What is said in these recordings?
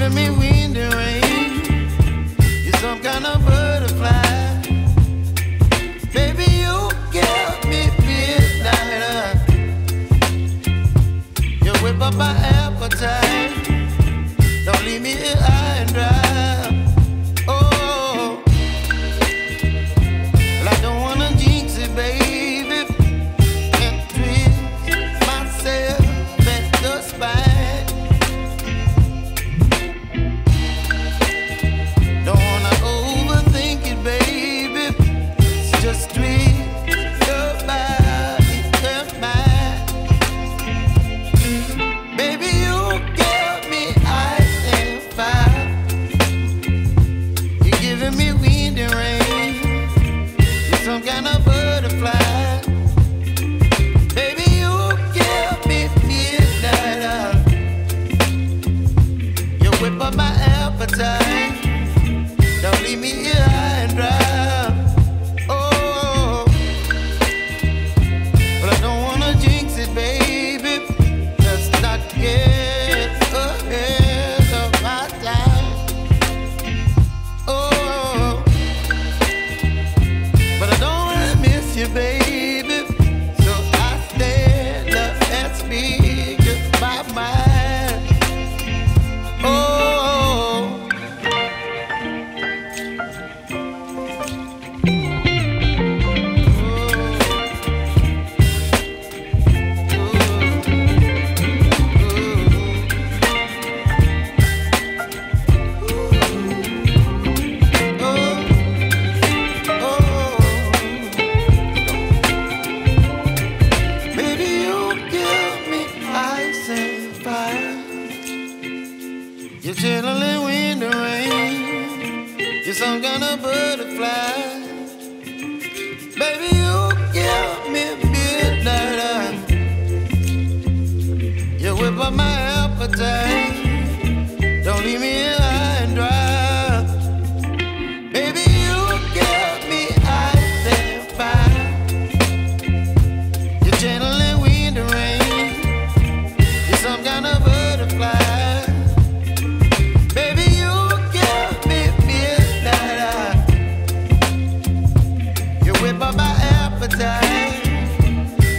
giving me wind and rain. You're some kind of butterfly. Baby, you give me midnight. You whip up my appetite. Don't leave me here high and dry. Oh, well, I don't wanna jinx it, baby, and twist myself at the spine. Don't wanna overthink it, baby. It's just twist your body and mine. Baby, you give me ice and fire. You're giving me wind and rain. You're some kind of butterfly. Baby, you give me midnight. You whip up my appetite. Don't leave me here high and dry. Oh, but I don't wanna jinx it, baby. Let's not get ahead of my time. Oh, but I don't wanna miss you, baby. So I stand up and speak just my mind. Oh. You're chilling wind and rain. You're some kind of butterfly. Baby, you give me midnight. You whip up my appetite. Don't leave me here high and dry. Baby, you give me ice and fire. You're channeling wind and rain. You're some kind of butterfly.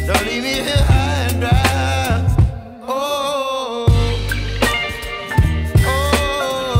Don't leave me here high and dry. Oh, oh,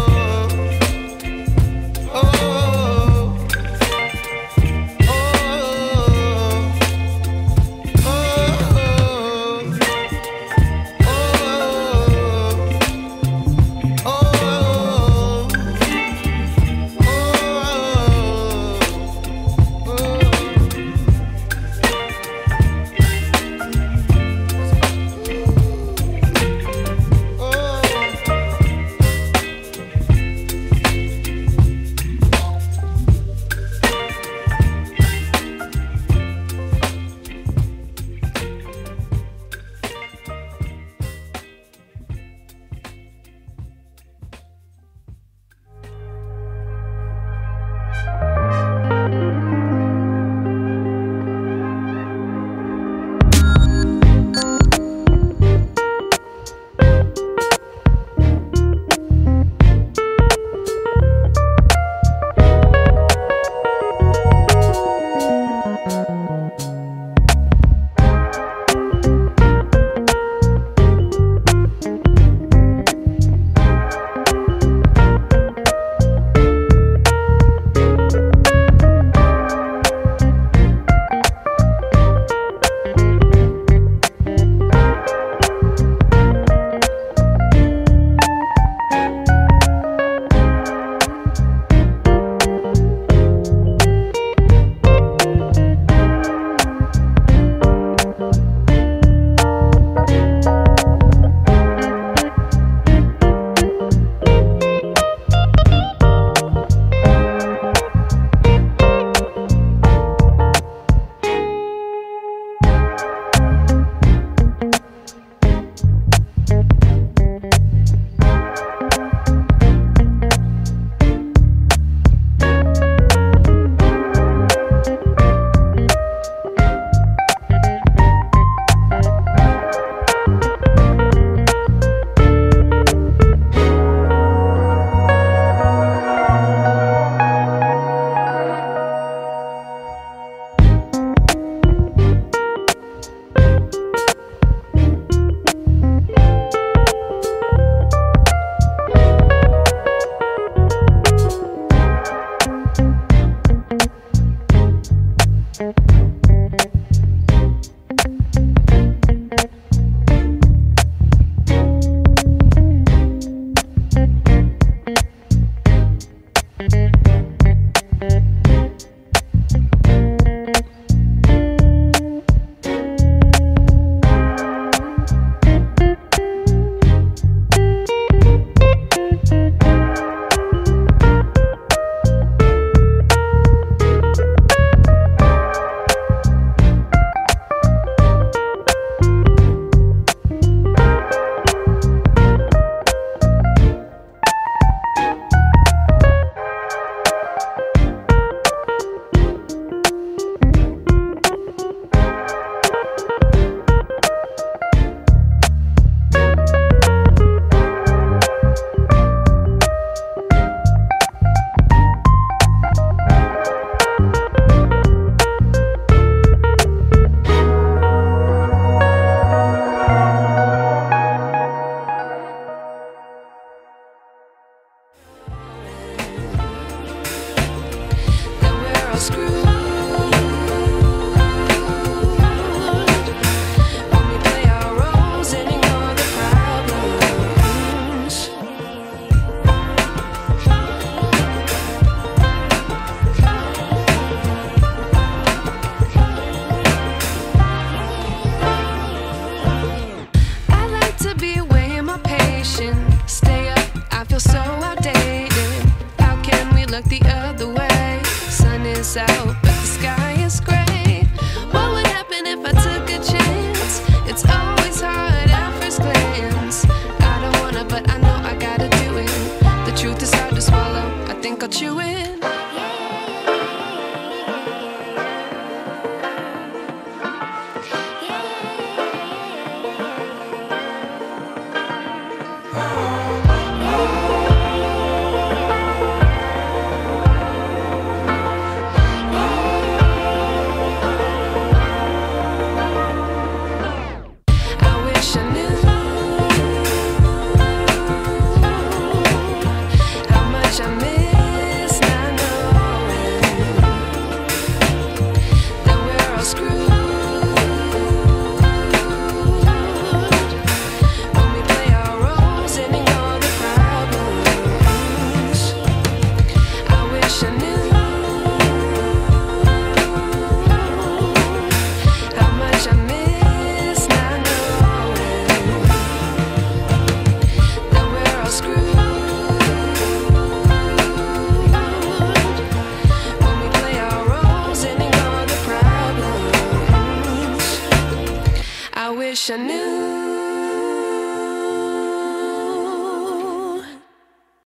feel so outdated. How can we look the other way? Sun is out, but the sky is gray. What would happen if I took a chance? It's always hard at first glance. I don't wanna, but I know I gotta do it. The truth is hard to swallow, I think I'll chew it.